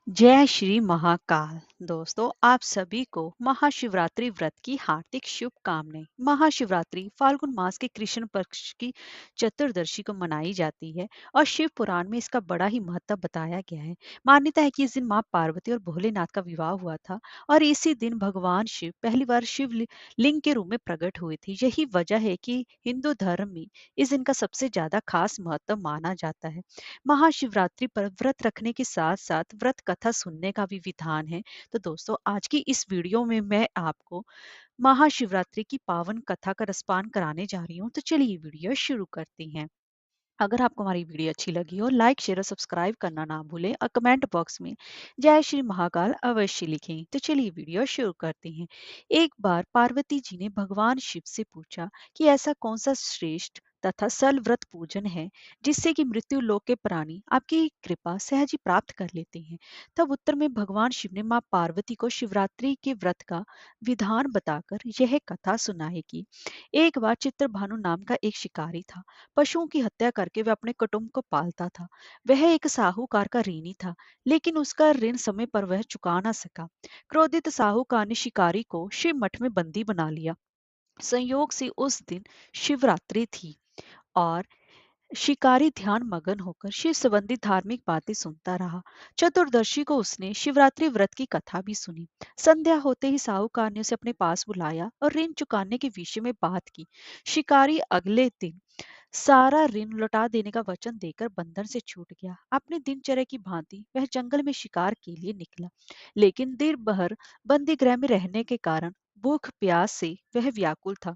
जय श्री महाकाल। दोस्तों, आप सभी को महाशिवरात्रि व्रत की हार्दिक शुभकामनाएं। महाशिवरात्रि फाल्गुन मास के कृष्ण पक्ष की चतुर्दशी को मनाई जाती है और शिव पुराण में इसका बड़ा ही महत्व बताया गया है। मान्यता है कि इस दिन मां पार्वती और भोलेनाथ का विवाह हुआ था और इसी दिन भगवान शिव पहली बार शिव लिंग के रूप में प्रकट हुए थे। यही वजह है कि हिंदू धर्म में इस दिन का सबसे ज्यादा खास महत्व माना जाता है। महाशिवरात्रि पर व्रत रखने के साथ साथ व्रत कथा सुनने का भी विधान है। तो दोस्तों, आज की इस वीडियो में मैं आपको महाशिवरात्रि की पावन कथा का रसपान कराने जा रही हूँ। तो चलिए वीडियो शुरू करते हैं। अगर आपको हमारी वीडियो अच्छी लगी हो, लाइक शेयर और सब्सक्राइब करना ना भूलें और कमेंट बॉक्स में जय श्री महाकाल अवश्य लिखें। तो चलिए वीडियो शुरू करते हैं। एक बार पार्वती जी ने भगवान शिव से पूछा कि ऐसा कौन सा श्रेष्ठ तथा सल व्रत पूजन है जिससे कि मृत्यु लोक के प्राणी आपकी कृपा सहज ही प्राप्त कर लेते हैं। तब उत्तर में भगवान शिव ने मां पार्वती को शिवरात्रि के व्रत का विधान बताकर यह कथा सुनाई कि एक बार चित्रभानु नाम का एक शिकारी था। पशुओं की हत्या करके वह अपने कुटुंब को पालता था। वह एक साहूकार का ऋणी था, लेकिन उसका ऋण समय पर वह चुका ना सका। क्रोधित साहूकार ने शिकारी को शिव मठ में बंदी बना लिया। संयोग से उस दिन शिवरात्रि थी और शिकारी ध्यान मगन होकर शिव संबंधी धार्मिक बातें सुनता रहा। चतुर्दशी को उसने शिवरात्रि व्रत की कथा भी सुनी। संध्या होते ही साहूकार ने उसे अपने पास बुलाया और ऋण चुकाने के विषय में बात की। शिकारी अगले दिन सारा ऋण लौटा देने का वचन देकर बंधन से छूट गया। अपने दिनचर्या की भांति वह जंगल में शिकार के लिए निकला, लेकिन दिन भर बंदी गृह में रहने के कारण भूख प्यास से वह व्याकुल था।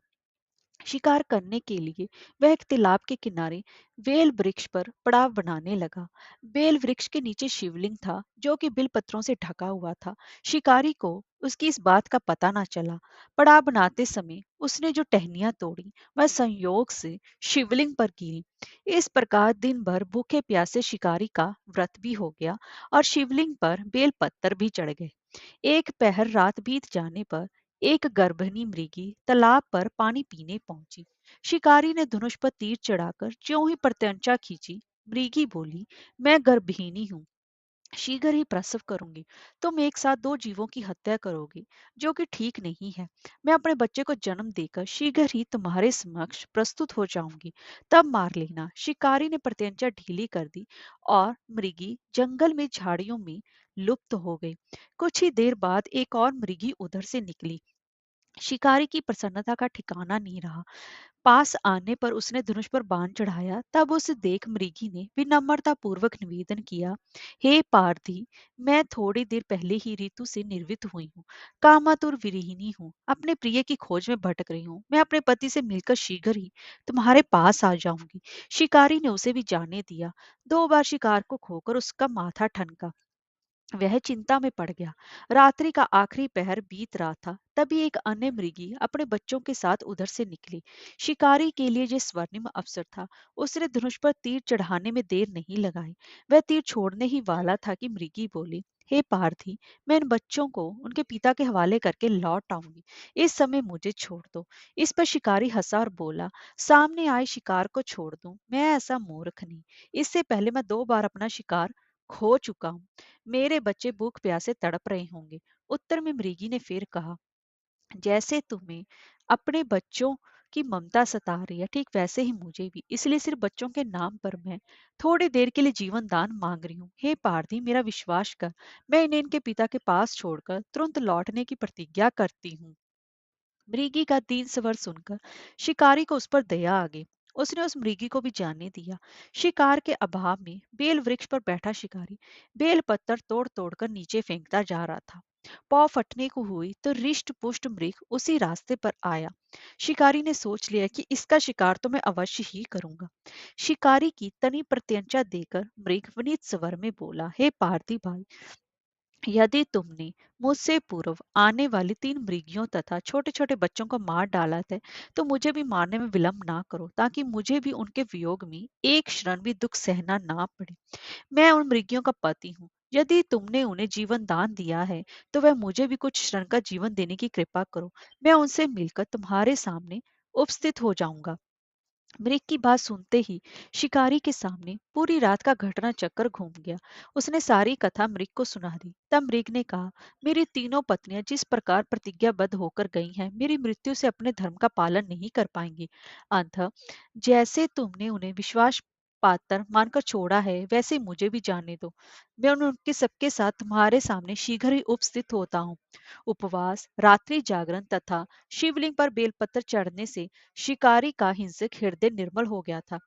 शिकार करने के लिए वह एक तालाब के किनारे बेल वृक्ष पर पड़ाव बनाने लगा। बेल वृक्ष के नीचे शिवलिंग था जो कि बिल पत्रों से ढका हुआ था। शिकारी को उसकी इस बात का पता ना चला। पड़ाव बनाते समय उसने जो टहनियां तोड़ी वह संयोग से शिवलिंग पर गिरी। इस प्रकार दिन भर भूखे प्यासे शिकारी का व्रत भी हो गया और शिवलिंग पर बेल पत्थर भी चढ़ गए। एक पहर रात बीत जाने पर एक गर्भिणी मृगी तालाब पर पानी पीने पहुंची। शिकारी ने धनुष पर तीर चढ़ाकर ज्यों ही प्रत्यंचा खींची, मृगी बोली, मैं गर्भिणी हूँ, शीघ्र ही प्रसव करूंगी। तुम एक साथ दो जीवों की हत्या करोगे, जो कि ठीक नहीं है। मैं अपने बच्चे को जन्म देकर शीघ्र ही तुम्हारे समक्ष प्रस्तुत हो जाऊंगी, तब मार लेना। शिकारी ने प्रत्यंचा ढीली कर दी और मृगी जंगल में झाड़ियों में लुप्त हो गई। कुछ ही देर बाद एक और मृगी उधर से निकली। शिकारी की प्रसन्नता का ठिकाना नहीं रहा। पास आने पर उसने धनुष पर बाण चढ़ाया। तब उसे देख मृगी ने विनम्रता पूर्वक निवेदन किया, हे पार्थी, मैं थोड़ी देर पहले ही ऋतु से निर्वित हुई हूँ, कामातुर विरहिणी हूँ, अपने प्रिय की खोज में भटक रही हूँ। मैं अपने पति से मिलकर शीघ्र ही तुम्हारे पास आ जाऊंगी। शिकारी ने उसे भी जाने दिया। दो बार शिकार को खोकर उसका माथा ठनका। वह चिंता में पड़ गया। रात्रि का आखिरी पहर बीत रहा था, तभी एक अन्य मृगी अपने बच्चों के साथ उधर से निकली। शिकारी के लिए यह स्वर्णिम अवसर था। उसने धनुष पर तीर चढ़ाने में देर नहीं लगाई। वह तीर छोड़ने ही वाला था कि मृगी बोली, हे पार्थी, मैं इन बच्चों को उनके पिता के हवाले करके लौट आऊंगी। इस समय मुझे छोड़ दो। इस पर शिकारी हंसा और बोला, सामने आए शिकार को छोड़ दूं? मैं ऐसा मूर्ख नहीं। इससे पहले मैं दो बार अपना शिकार खो चुका हूँ। मेरे बच्चे भूख प्यासे तड़प रहे होंगे। उत्तर में मृगी ने फिर कहा, जैसे तुम्हें अपने बच्चों की ममता सता रही है, ठीक वैसे ही मुझे भी। इसलिए सिर्फ बच्चों के नाम पर मैं थोड़ी देर के लिए जीवन दान मांग रही हूँ। हे पारधी, मेरा विश्वास कर। मैं इन्हें इनके पिता के पास छोड़कर तुरंत लौटने की प्रतिज्ञा करती हूँ। मृगी का दीन स्वर सुनकर शिकारी को उस पर दया आ गई। उसने उस मृगी को भी जाने दिया। शिकार के अभाव में बेल वृक्ष पर बैठा शिकारी बेल पत्थर तोड़ तोड़ कर नीचे फेंकता जा रहा था। पाव फटने को हुई तो रिष्ट पुष्ट मृग उसी रास्ते पर आया। शिकारी ने सोच लिया कि इसका शिकार तो मैं अवश्य ही करूंगा। शिकारी की तनी प्रत्यंचा देकर मृग विनीत स्वर में बोला, हे पार्थी भाई, यदि तुमने मुझसे पूर्व आने वाली तीन मृगियों तथा छोटे छोटे बच्चों को मार डाला है, तो मुझे भी मारने में विलंब ना करो, ताकि मुझे भी उनके वियोग में एक क्षण भी दुख सहना ना पड़े। मैं उन मृगियों का पति हूँ। यदि तुमने उन्हें जीवन दान दिया है, तो वह मुझे भी कुछ क्षण का जीवन देने की कृपा करो। मैं उनसे मिलकर तुम्हारे सामने उपस्थित हो जाऊंगा। मृग की बात सुनते ही शिकारी के सामने पूरी रात का घटना चक्कर घूम गया। उसने सारी कथा मृग को सुना दी। तब मृग ने कहा, मेरी तीनों पत्नियां जिस प्रकार प्रतिज्ञाबद्ध होकर गई हैं, मेरी मृत्यु से अपने धर्म का पालन नहीं कर पाएंगी। अंत जैसे तुमने उन्हें विश्वास पात्र मानकर छोड़ा है, वैसे ही मुझे भी जाने दो। मैं उनके सबके साथ तुम्हारे सामने शीघ्र ही उपस्थित होता हूँ। उपवास, रात्रि जागरण तथा शिवलिंग पर बेलपत्र चढ़ने से शिकारी का हिंसक हृदय निर्मल हो गया था।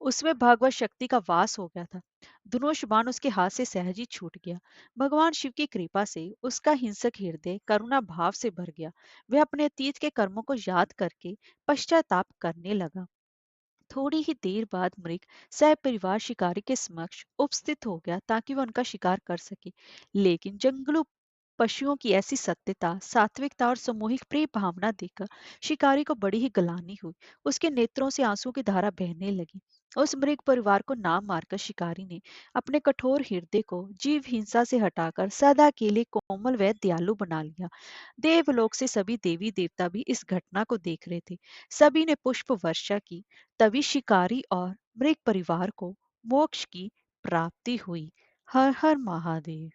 उसमें भगवत शक्ति का वास हो गया था। धनुष बाण उसके हाथ से सहज ही छूट गया। भगवान शिव की कृपा से उसका हिंसक हृदय करुणा भाव से भर गया। वह अपने अतीत के कर्मों को याद करके पश्चाताप करने लगा। थोड़ी ही देर बाद मृग सपरिवार शिकारी के समक्ष उपस्थित हो गया ताकि वह उनका शिकार कर सके। लेकिन जंगलों पशुओं की ऐसी सत्यता, सात्विकता और सामूहिक प्रेम भावना देखकर शिकारी को बड़ी ही गलानी हुई। उसके नेत्रों से आंसू की धारा बहने लगी। उस मृग परिवार को नाम मारकर शिकारी ने अपने कठोर हृदय को जीव हिंसा से हटाकर सदा के लिए कोमल व दयालु बना लिया। देवलोक से सभी देवी देवता भी इस घटना को देख रहे थे। सभी ने पुष्प वर्षा की। तभी शिकारी और मृग परिवार को मोक्ष की प्राप्ति हुई। हर हर महादेव।